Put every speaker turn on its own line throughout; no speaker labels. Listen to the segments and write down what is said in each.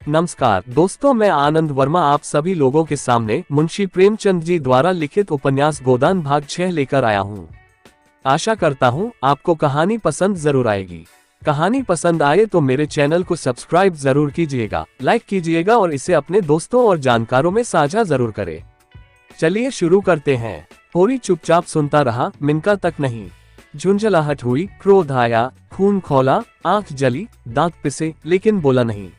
नमस्कार दोस्तों, मैं आनंद वर्मा आप सभी लोगों के सामने मुंशी प्रेमचंद जी द्वारा लिखित उपन्यास गोदान भाग 6 लेकर आया हूँ। आशा करता हूँ आपको कहानी पसंद जरूर आएगी। कहानी पसंद आए तो मेरे चैनल को सब्सक्राइब जरूर कीजिएगा, लाइक कीजिएगा और इसे अपने दोस्तों और जानकारों में साझा जरूर करें। चलिए शुरू करते हैं। होरी चुपचाप सुनता रहा, मिनका तक नहीं। झुंझलाहट हुई, क्रोध आया, खून खौला, आंख जली, दांत पिसे, लेकिन बोला नहीं।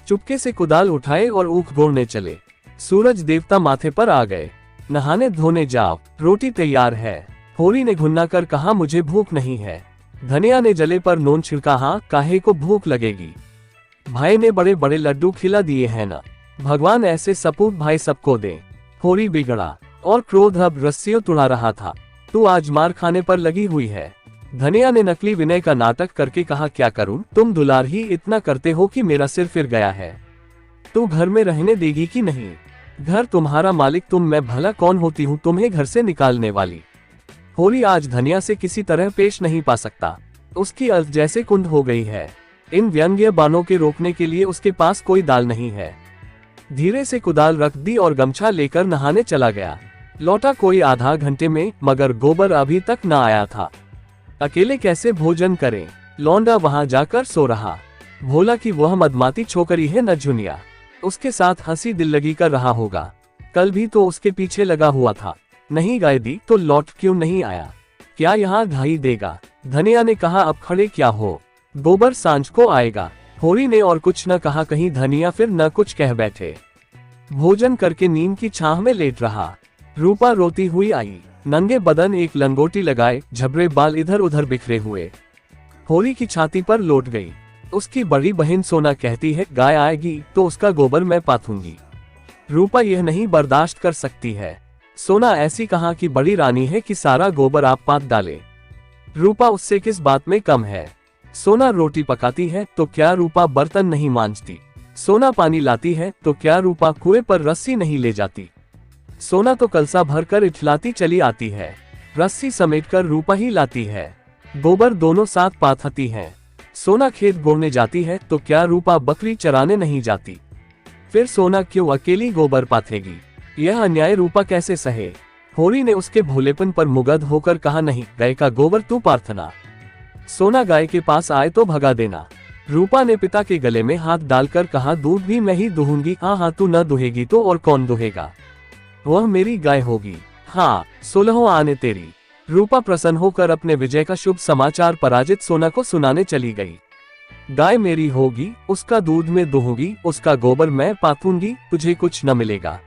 चुपके से कुदाल उठाए और ऊख गोड़ने चले। सूरज देवता माथे पर आ गए। नहाने धोने जाओ, रोटी तैयार है। होरी ने घुन्ना कर कहा, मुझे भूख नहीं है। धनिया ने जले पर नून छिड़का, हाँ काहे को भूख लगेगी। भाई ने बड़े बड़े लड्डू खिला दिए हैं ना, भगवान ऐसे सपूत भाई सबको दे। होरी बिगड़ा और क्रोध अब रस्सियों तुड़ा रहा था। तू आज मार खाने पर लगी हुई है। धनिया ने नकली विनय का नाटक करके कहा, क्या करूं, तुम दुलार ही इतना करते हो कि मेरा सिर फिर गया है। तू घर में रहने देगी कि नहीं? घर तुम्हारा मालिक तुम, मैं भला कौन होती हूँ तुम्हें घर से निकालने वाली। होरी आज धनिया से किसी तरह पेश नहीं पा सकता। उसकी अल्फ जैसे कुंद हो गई है। इन व्यंग्य बाणों के रोकने के लिए उसके पास कोई दाल नहीं है। धीरे से कुदाल रख दी और गमछा लेकर नहाने चला गया। लौटा कोई आधा घंटे में, मगर गोबर अभी तक न आया था। अकेले कैसे भोजन करें? लौंडा वहां जाकर सो रहा। भोला कि वह मदमाती छोकरी है न झुनिया, उसके साथ हंसी दिल लगी कर रहा होगा। कल भी तो उसके पीछे लगा हुआ था। नहीं गाय दी तो लौट क्यों नहीं आया? क्या यहाँ घाई देगा? धनिया ने कहा, अब खड़े क्या हो, गोबर सांझ को आएगा। होरी ने और कुछ न कहा, कहीं धनिया फिर न कुछ कह बैठे। भोजन करके नींद की छाह में लेट रहा। रूपा रोती हुई आई, नंगे बदन एक लंगोटी लगाए, झबरे बाल इधर उधर बिखरे हुए। होरी की छाती पर लौट गई। उसकी बड़ी बहन सोना कहती है, गाय आएगी तो उसका गोबर मैं पाथूंगी। रूपा यह नहीं बर्दाश्त कर सकती है। सोना ऐसी कहाँ की बड़ी रानी है कि सारा गोबर आप पात डाले। रूपा उससे किस बात में कम है? सोना रोटी पकाती है तो क्या रूपा बर्तन नहीं मांजती? सोना पानी लाती है तो क्या रूपा कुएं पर रस्सी नहीं ले जाती? सोना तो कलसा भरकर इठलाती चली आती है, रस्सी समेटकर रूपा ही लाती है। गोबर दोनों साथ पाथती हैं। सोना खेत बोने जाती है तो क्या रूपा बकरी चराने नहीं जाती? फिर सोना क्यों अकेली गोबर पाथेगी? यह अन्याय रूपा कैसे सहे? होरी ने उसके भोलेपन पर मुग्ध होकर कहा, नहीं, गाय का गोबर तू पार्थना। सोना गाय के पास आए तो भगा देना। रूपा ने पिता के गले में हाथ डालकर कहा, दूध भी मैं ही दूहूंगी। हाँ हाँ, तू न दुहेगी तो और कौन दुहेगा? वह मेरी गाय होगी। हाँ, 16 आने तेरी। रूपा प्रसन्न होकर अपने विजय का शुभ समाचार पराजित सोना को सुनाने चली गई। गाय मेरी होगी, उसका दूध मैं दूहूंगी, उसका गोबर मैं पाथूंगी, तुझे कुछ न मिलेगा।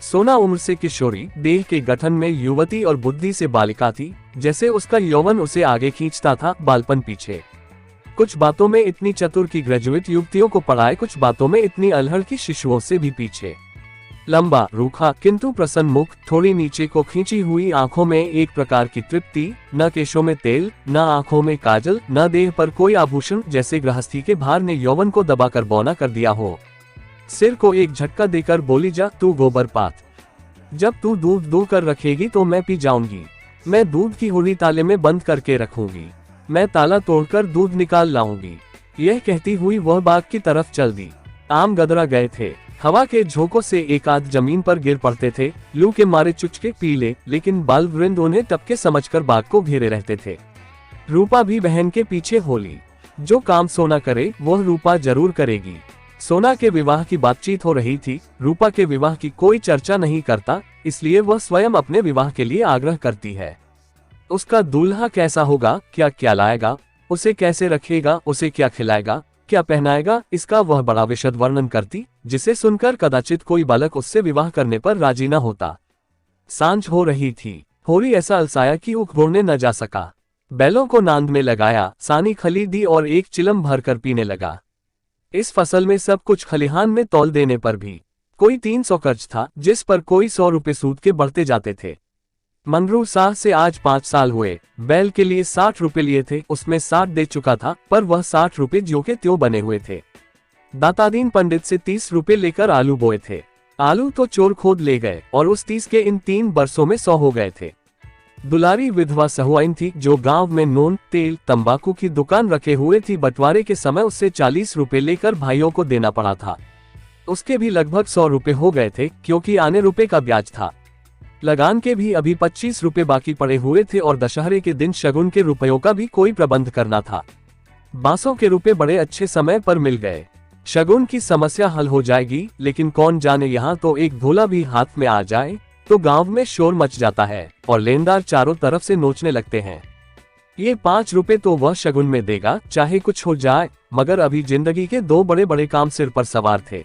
सोना उम्र से किशोरी, देह के गठन में युवती और बुद्धि से बालिका थी। जैसे उसका यौवन उसे आगे खींचता था, बालपन पीछे। कुछ बातों में इतनी चतुर की ग्रेजुएट युवतियों को पढ़ाए, कुछ बातों में इतनी अलहड़ की शिशुओं से भी पीछे। लंबा, रूखा किंतु प्रसन्न मुख, थोड़ी नीचे को खींची हुई आंखों में एक प्रकार की तृप्ति, न केशों में तेल, न आंखों में काजल, न देह पर कोई आभूषण, जैसे गृहस्थी के भार ने यौवन को दबाकर बौना कर दिया हो। सिर को एक झटका देकर बोली, जा तू गोबर पात। जब तू दूध दो कर रखेगी तो मैं पी जाऊंगी। मैं दूध की हुडी ताले में बंद करके रखूंगी। मैं ताला तोड़कर दूध निकाल लाऊंगी। यह कहती हुई वह बाग की तरफ चल दी। आम गदरा गए थे। हवा के झोंकों से एक आध जमीन पर गिर पड़ते थे। लू के मारे चुचके पीले, लेकिन बाल वृंद उन्हें टपके समझकर बाग को घेरे रहते थे। रूपा भी बहन के पीछे होली। जो काम सोना करे वह रूपा जरूर करेगी। सोना के विवाह की बातचीत हो रही थी। रूपा के विवाह की कोई चर्चा नहीं करता, इसलिए वह स्वयं अपने विवाह के लिए आग्रह करती है। उसका दूल्हा कैसा होगा, क्या क्या लाएगा, उसे कैसे रखेगा, उसे क्या खिलाएगा, क्या पहनाएगा, इसका वह बड़ा विशद वर्णन करती, जिसे सुनकर कदाचित कोई बालक उससे विवाह करने पर राजी न होता। सांझ हो रही थी। होरी ऐसा अलसाया कि ऊख बोने न जा सका। बैलों को नांद में लगाया, सानी खरीदी और एक चिलम भरकर पीने लगा। इस फसल में सब कुछ खलिहान में तौल देने पर भी कोई 300 कर्ज था, जिस पर कोई 100 रुपए सूद के बढ़ते जाते थे। मंगरू शाह से आज 5 साल हुए। बैल के लिए 60 रुपए लिए थे, उसमें 60 दे चुका था, पर वह 60 रुपए ज्यों के त्यों बने हुए थे। दातादीन पंडित से 30 रुपए लेकर आलू बोए थे। आलू तो चोर खोद ले गए और उस 30 के इन 3 बरसों में 100 हो गए थे। दुलारी विधवा सहुआइन थी जो गांव में नून तेल तंबाकू की दुकान रखे हुए थी। बंटवारे के समय उससे 40 रुपए लेकर भाइयों को देना पड़ा था। उसके भी लगभग 100 रुपए हो गए थे क्योंकि आने रुपए का ब्याज था। लगान के भी अभी 25 रुपए बाकी पड़े हुए थे और दशहरे के दिन शगुन के रुपयों का भी कोई प्रबंध करना था। बांसों के रुपए बड़े अच्छे समय पर मिल गए। शगुन की समस्या हल हो जाएगी, लेकिन कौन जाने यहाँ तो एक धोला भी हाथ में आ जाए तो गांव में शोर मच जाता है और लेनदार चारों तरफ से नोचने लगते हैं। ये 5 रुपए तो वह शगुन में देगा चाहे कुछ हो जाए, मगर अभी जिंदगी के 2 बड़े बड़े काम सिर पर सवार थे।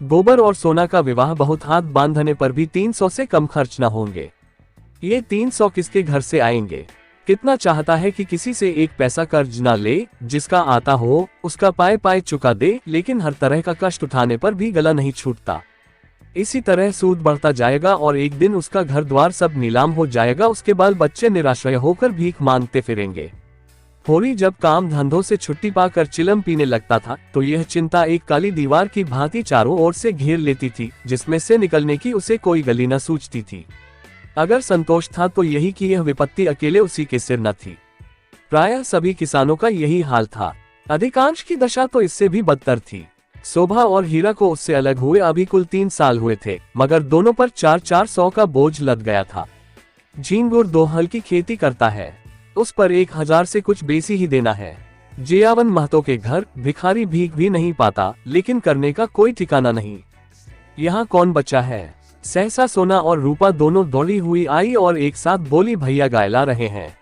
गोबर और सोना का विवाह बहुत हाथ बांधने पर भी 300 से कम खर्च न होंगे। ये 300 किसके घर से आएंगे? कितना चाहता है कि किसी से एक पैसा कर्ज ना ले, जिसका आता हो उसका पाए पाए चुका दे, लेकिन हर तरह का कष्ट उठाने पर भी गला नहीं छूटता। इसी तरह सूद बढ़ता जाएगा और एक दिन उसका घर द्वार सब नीलाम हो जाएगा। उसके बाल बच्चे निराश्रय होकर भीख मांगते फिरेंगे। होरी जब काम धंधों से छुट्टी पाकर चिलम पीने लगता था तो यह चिंता एक काली दीवार की भांति चारों ओर से घेर लेती थी, जिसमें से निकलने की उसे कोई गली न सूझती थी। अगर संतोष था तो यही कि यह विपत्ति अकेले उसी के सिर न थी। प्रायः सभी किसानों का यही हाल था। अधिकांश की दशा तो इससे भी बदतर थी। शोभा और हीरा को उससे अलग हुए अभी कुल 3 साल हुए थे, मगर दोनों पर 400 का बोझ लद गया था। झींगुर 2 हल की खेती करता है, उस पर 1000 से कुछ बेसी ही देना है। जियावन महतो के घर भिखारी भीख भी नहीं पाता, लेकिन करने का कोई ठिकाना नहीं। यहाँ कौन बचा है? सहसा सोना और रूपा दोनों दौड़ी हुई आई और एक साथ बोली, भैया गाय ला रहे हैं।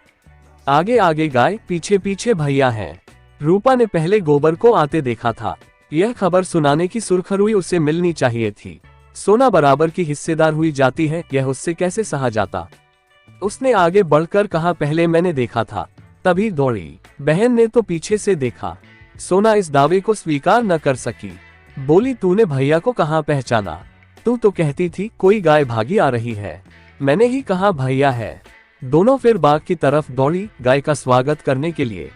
आगे आगे गाय, पीछे पीछे भैया हैं। रूपा ने पहले गोबर को आते देखा था। यह खबर सुनाने की सुरखरुई उसे मिलनी चाहिए थी। सोना बराबर की हिस्सेदार हुई जाती है, यह उससे कैसे सहा जाता। उसने आगे बढ़कर कहा, पहले मैंने देखा था तभी दौड़ी। बहन ने तो पीछे से देखा। सोना इस दावे को स्वीकार न कर सकी। बोली, तूने भैया को कहाँ पहचाना? तू तो कहती थी कोई गाय भागी आ रही है। मैंने ही कहा भैया है। दोनों फिर बाग की तरफ दौड़ी गाय का स्वागत करने के लिए।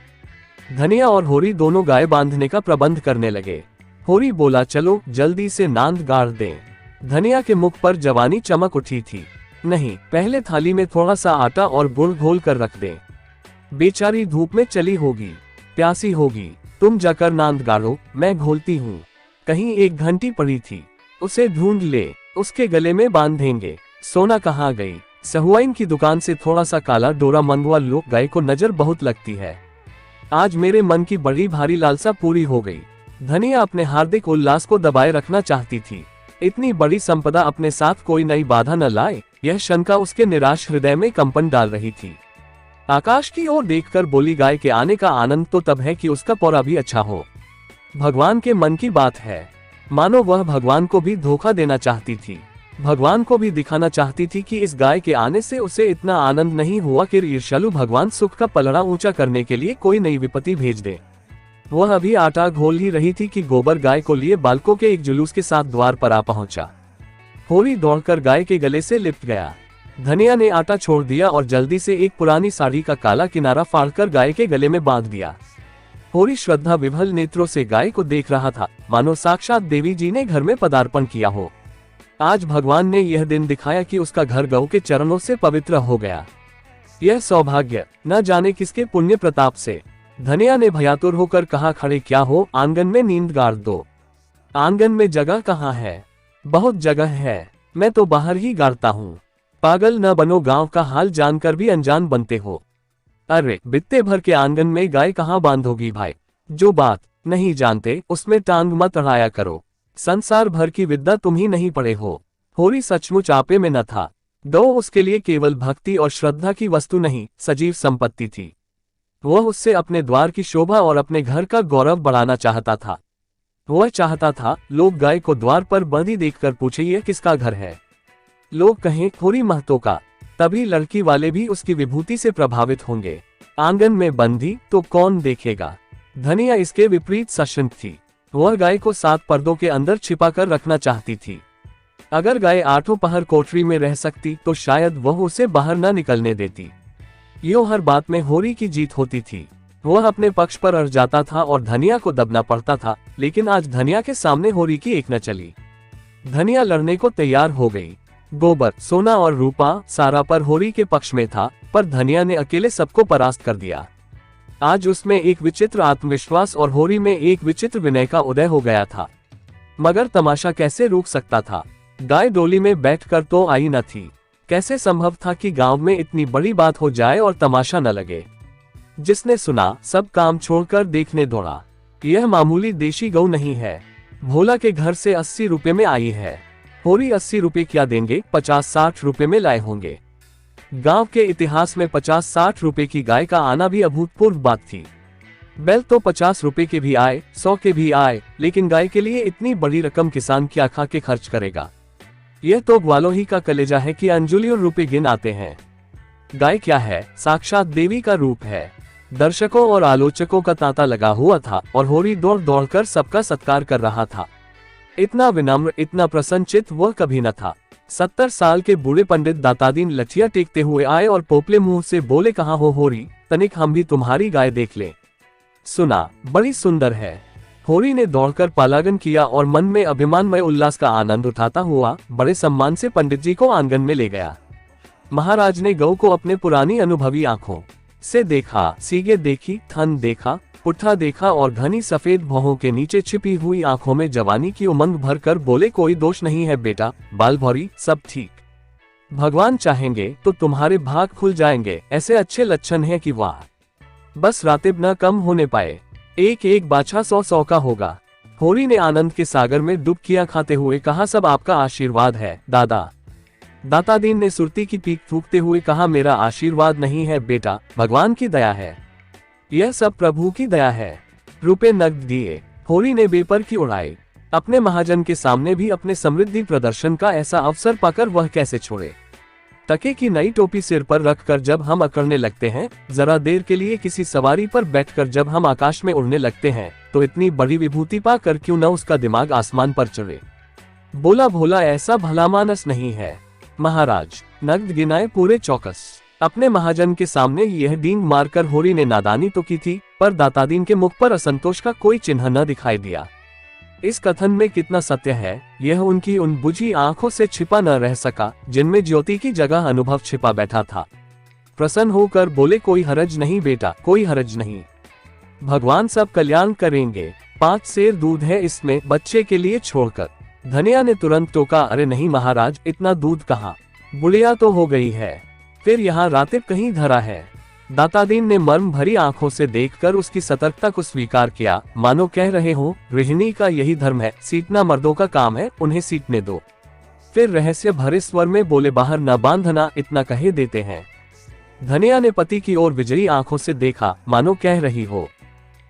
धनिया और होरी दोनों गाय बांधने का प्रबंध करने लगे। होरी बोला, चलो जल्दी से नांद गाड़ दें। धनिया के मुख पर जवानी चमक उठी थी। नहीं, पहले थाली में थोड़ा सा आटा और गुड़ घोल कर रख दें। बेचारी धूप में चली होगी, प्यासी होगी। तुम जाकर नांद गाड़ो, मैं घोलती हूँ। कहीं एक घंटी पड़ी थी, उसे ढूंढ ले, उसके गले में बांधेंगे। सोना कहाँ गई? सहुआइन की दुकान से थोड़ा सा काला डोरा मंगवा लो, गाय को नजर बहुत लगती है। आज मेरे मन की बड़ी भारी लालसा पूरी हो गई। धनिया अपने हार्दिक उल्लास को दबाए रखना चाहती थी। इतनी बड़ी संपदा अपने साथ कोई नई बाधा न लाए, यह शंका उसके निराश हृदय में कंपन डाल रही थी। आकाश की ओर देखकर बोली, गाय के आने का आनंद तो तब है कि उसका पौरा भी अच्छा हो। भगवान के मन की बात है। मानो वह भगवान को भी धोखा देना चाहती थी। भगवान को भी दिखाना चाहती थी कि इस गाय के आने से उसे इतना आनंद नहीं हुआ कि ईर्ष्यालु भगवान सुख का पलड़ा ऊंचा करने के लिए कोई नई विपत्ति भेज दे। वह अभी आटा घोल ही रही थी कि गोबर गाय को लिए बालकों के एक जुलूस के साथ द्वार पर आ पहुंचा। होरी दौड़कर गाय के गले से लिपट गया। धनिया ने आटा छोड़ दिया और जल्दी से एक पुरानी साड़ी का काला किनारा फाड़कर गाय के गले में बांध दिया। होरी श्रद्धा विभल नेत्रों से गाय को देख रहा था, मानो साक्षात देवी जी ने घर में पदार्पण किया हो। आज भगवान ने यह दिन दिखाया कि उसका घर गौ के चरणों से पवित्र हो गया। यह सौभाग्य न जाने किसके पुण्य प्रताप से। धनिया ने भयातुर होकर कहा, खड़े क्या हो, आंगन में नींद गाड़ दो। आंगन में जगह कहाँ है? बहुत जगह है, मैं तो बाहर ही गाड़ता हूँ। पागल न बनो, गांव का हाल जानकर भी अनजान बनते हो। अरे बित्ते भर के आंगन में गाय कहाँ बांधोगी भाई? जो बात नहीं जानते उसमें टांग मत अड़ाया करो। संसार भर की विद्या तुम ही नहीं पढ़े हो। होरी सचमुच आपे में न था। गौ उसके लिए केवल भक्ति और श्रद्धा की वस्तु नहीं, सजीव संपत्ति थी। वह उससे अपने द्वार की शोभा और अपने घर का गौरव बढ़ाना चाहता था। वह चाहता था लोग गाय को द्वार पर बंधी देखकर पूछे, यह किसका घर है? लोग कहें होरी महतो का, तभी लड़की वाले भी उसकी विभूति से प्रभावित होंगे। आंगन में बंधी तो कौन देखेगा? धनिया इसके विपरीत सशंक थी। वह गाय को 7 पर्दों के अंदर छिपाकर रखना चाहती थी। अगर गाय 8 पहर कोठरी में रह सकती तो शायद वह उसे बाहर न निकलने देती। यूं हर बात में होरी की जीत होती थी। वह अपने पक्ष पर अड़ जाता था और धनिया को दबना पड़ता था, लेकिन आज धनिया के सामने होरी की एक न चली। धनिया लड़ने को तैयार हो गई। गोबर, सोना और रूपा सारा पर होरी के पक्ष में था, पर धनिया ने अकेले सबको परास्त कर दिया। आज उसमें एक विचित्र आत्मविश्वास और होरी में एक विचित्र विनय का उदय हो गया था। मगर तमाशा कैसे रुक सकता था? गाय डोली में बैठकर तो आई न थी। कैसे संभव था कि गांव में इतनी बड़ी बात हो जाए और तमाशा न लगे? जिसने सुना सब काम छोड़कर देखने दौड़ा। यह मामूली देशी गऊ नहीं है, भोला के घर से 80 रुपए में आई है। होरी 80 रुपए क्या देंगे, 50-60 रुपए में लाए होंगे। गांव के इतिहास में 50-60 रुपए की गाय का आना भी अभूतपूर्व बात थी। बैल तो 50 रुपए के भी आए, 100 के भी आए, लेकिन गाय के लिए इतनी बड़ी रकम किसान क्या खा के खर्च करेगा? यह तो ग्वालों ही का कलेजा है कि अंजुलियों रुपए गिन आते हैं। गाय क्या है, साक्षात देवी का रूप है। दर्शकों और आलोचकों का तांता लगा हुआ था और होरी दौड़ दौड़कर सबका सत्कार कर रहा था। इतना विनम्र, इतना प्रसन्नचित्त वह कभी न था। 70 साल के बूढ़े पंडित दातादीन लठिया टेकते हुए आए और पोपले मुंह से बोले, कहाँ हो होरी, तनिक हम भी तुम्हारी गाय देख ले। सुना, बड़ी सुंदर है। होरी ने दौड़कर पालागन किया और मन में अभिमानमय उल्लास का आनंद उठाता हुआ बड़े सम्मान से पंडित जी को आंगन में ले गया। महाराज ने गऊ को अपने पुरानी अनुभवी आंखों से देखा, सीगे देखी, थन देखा, पुट्ठा देखा और घनी सफेद भौहों के नीचे छिपी हुई आंखों में जवानी की उमंग भरकर बोले, कोई दोष नहीं है बेटा, बाल भौरी, सब ठीक। भगवान चाहेंगे तो तुम्हारे भाग खुल जाएंगे। ऐसे अच्छे लक्षण हैं कि वाह, बस रातिब न कम होने पाए। एक एक बाछा 100-100 का होगा। होरी ने आनंद के सागर में डुबकियां खाते हुए कहा, सब आपका आशीर्वाद है दादा। दातादीन ने सुरती की पीक थूकते हुए कहा, मेरा आशीर्वाद नहीं है बेटा, भगवान की दया है। यह सब प्रभु की दया है। रुपए नगद दिए। होरी ने बेपर की उड़ाई। अपने महाजन के सामने भी अपने समृद्धि प्रदर्शन का ऐसा अवसर पाकर वह कैसे छोड़े? टके की नई टोपी सिर पर रखकर जब हम अकड़ने लगते हैं, जरा देर के लिए किसी सवारी पर बैठकर जब हम आकाश में उड़ने लगते हैं, तो इतनी बड़ी विभूति पाकर क्यों न उसका दिमाग आसमान पर चढ़े? बोला भोला ऐसा भला मानस नहीं है महाराज। नगद गिनाए पूरे चौकस। अपने महाजन के सामने यह डींग मारकर होरी ने नादानी तो की थी, पर दातादीन के मुख पर असंतोष का कोई चिन्ह न दिखाई दिया। इस कथन में कितना सत्य है, यह उनकी उन बुझी आंखों से छिपा न रह सका, जिनमें ज्योति की जगह अनुभव छिपा बैठा था। प्रसन्न होकर बोले, कोई हरज नहीं बेटा, कोई हरज नहीं, भगवान सब कल्याण करेंगे। 5 सेर दूध है इसमें, बच्चे के लिए छोड़कर। धनिया ने तुरंत टोका, अरे नहीं महाराज, इतना दूध कहाँ, बुढ़िया तो हो गई है, फिर यहाँ रातिब कहीं धरा है। दातादीन ने मर्म भरी आंखों से देखकर उसकी सतर्कता को स्वीकार किया, मानो कह रहे हो, गृहिणी का यही धर्म है, सीटना मर्दों का काम है, उन्हें सीटने दो। फिर रहस्य भरे स्वर में बोले, बाहर न बांधना, इतना कहे देते हैं। धनिया ने पति की ओर विजयी आंखों से देखा, मानो कह रही हो,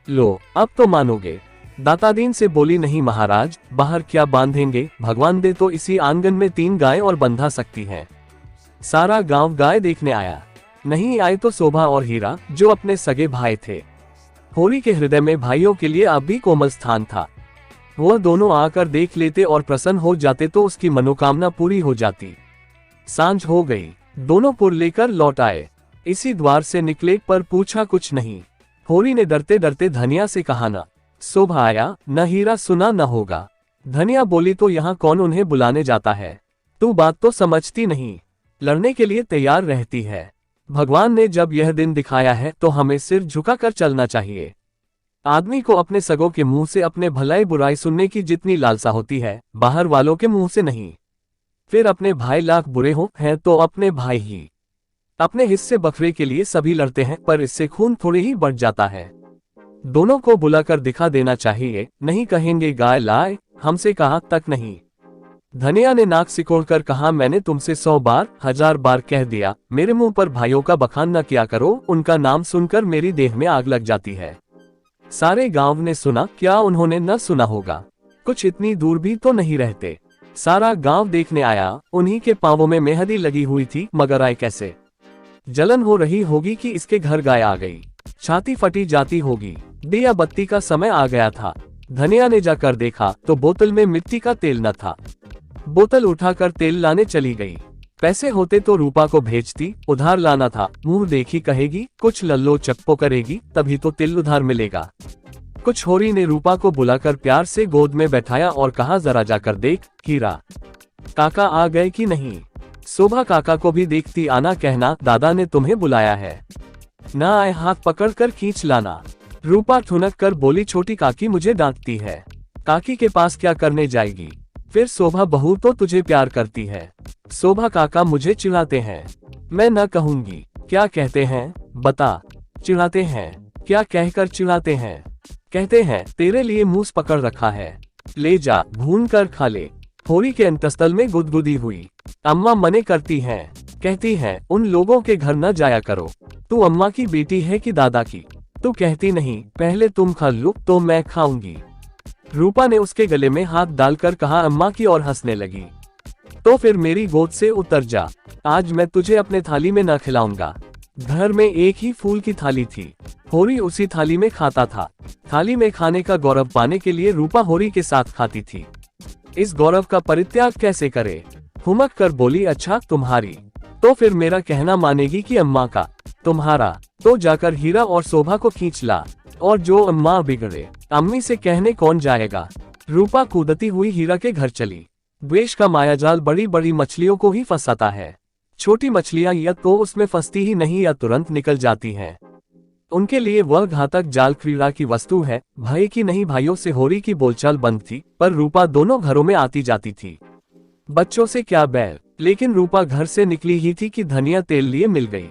लो अब तो मानोगे। दातादीन से बोली, नहीं महाराज, बाहर क्या बांधेंगे, भगवान दे तो इसी आंगन में 3 गाय और बंधा सकती हैं। सारा गांव गाय देखने आया, नहीं आए तो शोभा और हीरा, जो अपने सगे भाई थे। होरी के हृदय में भाइयों के लिए अब भी कोमल स्थान था। वह दोनों आकर देख लेते और प्रसन्न हो जाते तो उसकी मनोकामना पूरी हो जाती। सांझ हो गई, दोनों पुर लेकर लौट आए। इसी द्वार से निकले पर पूछा कुछ नहीं। होरी ने डरते डरते धनिया से कहा, न शोभा आया, न हीरा सुना न होगा। धनिया बोली, तो यहाँ कौन उन्हें बुलाने जाता है, तू बात तो समझती नहीं, लड़ने के लिए तैयार रहती है। भगवान ने जब यह दिन दिखाया है तो हमें सिर झुकाकर चलना चाहिए। आदमी को अपने सगों के मुंह से अपने भलाई बुराई सुनने की जितनी लालसा होती है, बाहर वालों के मुंह से नहीं। फिर अपने भाई लाख बुरे हो हैं तो अपने भाई ही। अपने हिस्से बखरे के लिए सभी लड़ते हैं, पर इससे खून थोड़ी ही बढ़ जाता है। दोनों को बुलाकर दिखा देना चाहिए, नहीं कहेंगे गाय लाए, हमसे कहा तक नहीं। धनिया ने नाक सिकोड़कर कहा, मैंने तुमसे 100 बार 1000 बार कह दिया, मेरे मुंह पर भाइयों का बखान न किया करो, उनका नाम सुनकर मेरी देह में आग लग जाती है। सारे गांव ने सुना, क्या उन्होंने न सुना होगा, कुछ इतनी दूर भी तो नहीं रहते। सारा गांव देखने आया, उन्हीं के पांवों में मेहंदी लगी हुई थी, मगर आए कैसे? जलन हो रही होगी कि इसके घर गाय आ गई, छाती फटी जाती होगी। दिया बत्ती का समय आ गया था। धनिया ने जाकर देखा तो बोतल में मिट्टी का तेल न था। बोतल उठाकर तेल लाने चली गई। पैसे होते तो रूपा को भेजती, उधार लाना था। मुंह देखी कहेगी, कुछ लल्लो चप्पो करेगी, तभी तो तिल उधार मिलेगा। कुछ होरी ने रूपा को बुलाकर प्यार से गोद में बैठाया और कहा, जरा जाकर देख हीरा काका आ गए कि नहीं। शोभा काका को भी देखती आना कहना, दादा ने तुम्हें बुलाया है। ना आए हाथ पकड़कर खींच लाना। रूपा ठुनक कर बोली, छोटी काकी मुझे डांटती है। काकी के पास क्या करने जाएगी? फिर शोभा बहू तो तुझे प्यार करती है। शोभा काका मुझे चिढ़ाते हैं। मैं न कहूंगी। क्या कहते हैं? बता। चिढ़ाते हैं। क्या कहकर चिढ़ाते हैं? कहते हैं तेरे लिए मूस पकड़ रखा है, ले जा भून कर खा ले। होरी के अंतस्थल में गुदगुदी हुई। अम्मा मने करती हैं, कहती हैं उन लोगों के घर न जाया करो। तू अम्मा की बेटी है कि दादा की? तू कहती नहीं पहले तुम खा लो तो मैं खाऊंगी। रूपा ने उसके गले में हाथ डालकर कहा अम्मा की और हंसने लगी। तो फिर मेरी गोद से उतर जा, आज मैं तुझे अपने थाली में न खिलाऊंगा। घर में एक ही फूल की थाली थी, होरी उसी थाली में खाता था। थाली में खाने का गौरव पाने के लिए रूपा होरी के साथ खाती थी। इस गौरव का परित्याग कैसे करे? हुमक कर बोली, अच्छा तुम्हारी, तो फिर मेरा कहना मानेगी कि अम्मा का? तुम्हारा तो जाकर हीरा और शोभा को खींच ला, और जो अम्मा बिगड़े अम्मी से कहने कौन जाएगा। रूपा कूदती हुई हीरा के घर चली। द्वेष का मायाजाल बड़ी बड़ी मछलियों को ही फंसाता है। छोटी मछलियां या तो उसमें फंसती ही नहीं या तुरंत निकल जाती हैं। उनके लिए वह घातक जाल क्रीड़ा की वस्तु है। भय की नहीं भाइयों से होरी की बोलचाल बंद थी, पर रूपा दोनों घरों में आती जाती थी। बच्चों से क्या बैर, लेकिन रूपा घर से निकली ही थी कि धनिया तेल लिए मिल गई।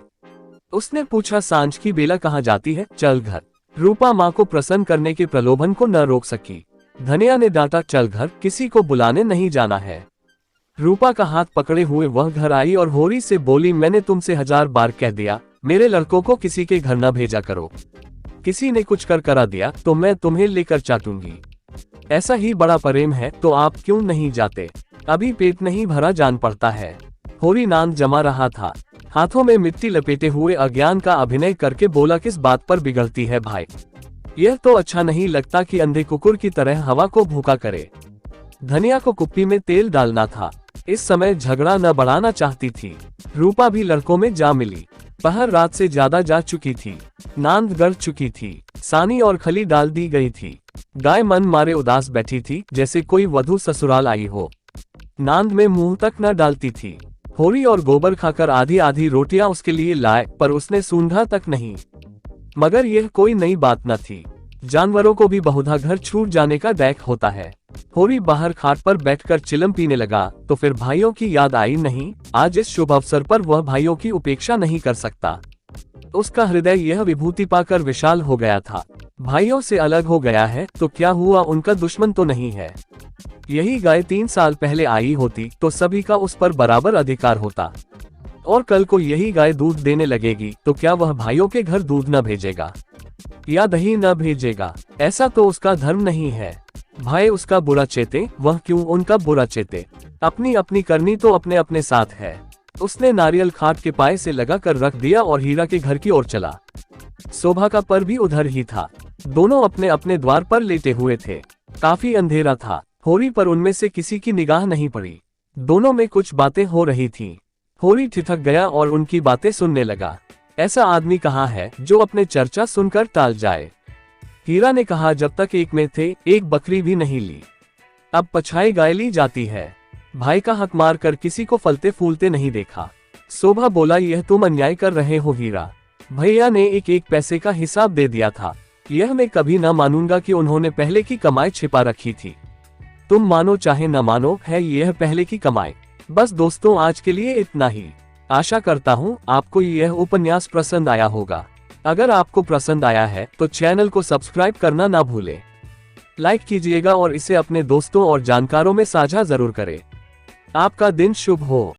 उसने पूछा, सांझ की बेला कहाँ जाती है, चल घर। रूपा माँ को प्रसन्न करने के प्रलोभन को न रोक सकी। धनिया ने डांटा, चल घर, किसी को बुलाने नहीं जाना है। रूपा का हाथ पकड़े हुए वह घर आई और होरी से बोली, मैंने तुमसे 1000 बार कह दिया मेरे लड़कों को किसी के घर न भेजा करो। किसी ने कुछ कर करा दिया तो मैं तुम्हें लेकर चाटूंगी। ऐसा ही बड़ा प्रेम है तो आप क्यों नहीं जाते? अभी पेट नहीं भरा जान पड़ता है। होरी नांद जमा रहा था, हाथों में मिट्टी लपेटे हुए अज्ञान का अभिनय करके बोला, किस बात पर बिगड़ती है भाई? यह तो अच्छा नहीं लगता कि अंधे कुकुर की तरह हवा को भूखा करे। धनिया को कुप्पी में तेल डालना था। इस समय झगड़ा न बढ़ाना चाहती थी। रूपा भी लड़कों में जा मिली। पहर रात से ज्यादा जा चुकी थी। नांद गड़ चुकी थी। सानी और खली डाल दी गई थी। गाय मन मारे उदास बैठी थी, जैसे कोई वधू ससुराल आई हो। नांद में मुंह तक न डालती थी। होरी और गोबर खाकर आधी आधी रोटियां उसके लिए लाए, पर उसने सूंघा तक नहीं। मगर यह कोई नई बात न थी। जानवरों को भी बहुधा घर छूट जाने का दैख होता है। होरी बाहर खाट पर बैठकर चिलम पीने लगा तो फिर भाइयों की याद आई। नहीं, आज इस शुभ अवसर पर वह भाइयों की उपेक्षा नहीं कर सकता। उसका हृदय यह विभूति पाकर विशाल हो गया था। भाइयों से अलग हो गया है तो क्या हुआ, उनका दुश्मन तो नहीं है। यही गाय 3 साल पहले आई होती तो सभी का उस पर बराबर अधिकार होता। और कल को यही गाय दूध देने लगेगी तो क्या वह भाइयों के घर दूध न भेजेगा या दही न भेजेगा? ऐसा तो उसका धर्म नहीं है। भाई उसका बुरा चेते, वह क्यों उनका बुरा चेते? अपनी अपनी करनी तो अपने अपने साथ है। उसने नारियल खाट के पाए से लगा कर रख दिया और हीरा के घर की ओर चला। शोभा का पर भी उधर ही था। दोनों अपने अपने द्वार पर लेटे हुए थे। काफी अंधेरा था। होरी पर उनमें से किसी की निगाह नहीं पड़ी। दोनों में कुछ बातें हो रही थीं। होरी ठिठक गया और उनकी बातें सुनने लगा। ऐसा आदमी कहाँ है जो अपने चर्चा सुनकर टाल जाए? हीरा ने कहा, जब तक एक में थे एक बकरी भी नहीं ली, अब पछाई गाय ली जाती है। भाई का हक मार कर किसी को फलते फूलते नहीं देखा। शोभा बोला, यह तुम अन्याय कर रहे हो हीरा। भैया ने एक एक पैसे का हिसाब दे दिया था। यह मैं कभी न मानूंगा कि उन्होंने पहले की कमाई छिपा रखी थी। तुम मानो चाहे न मानो, है यह पहले की कमाई। बस दोस्तों, आज के लिए इतना ही। आशा करता हूँ आपको यह उपन्यास पसंद आया होगा। अगर आपको पसंद आया है तो चैनल को सब्सक्राइब करना ना भूलें। लाइक कीजिएगा और इसे अपने दोस्तों और जानकारों में साझा जरूर करें। आपका दिन शुभ हो।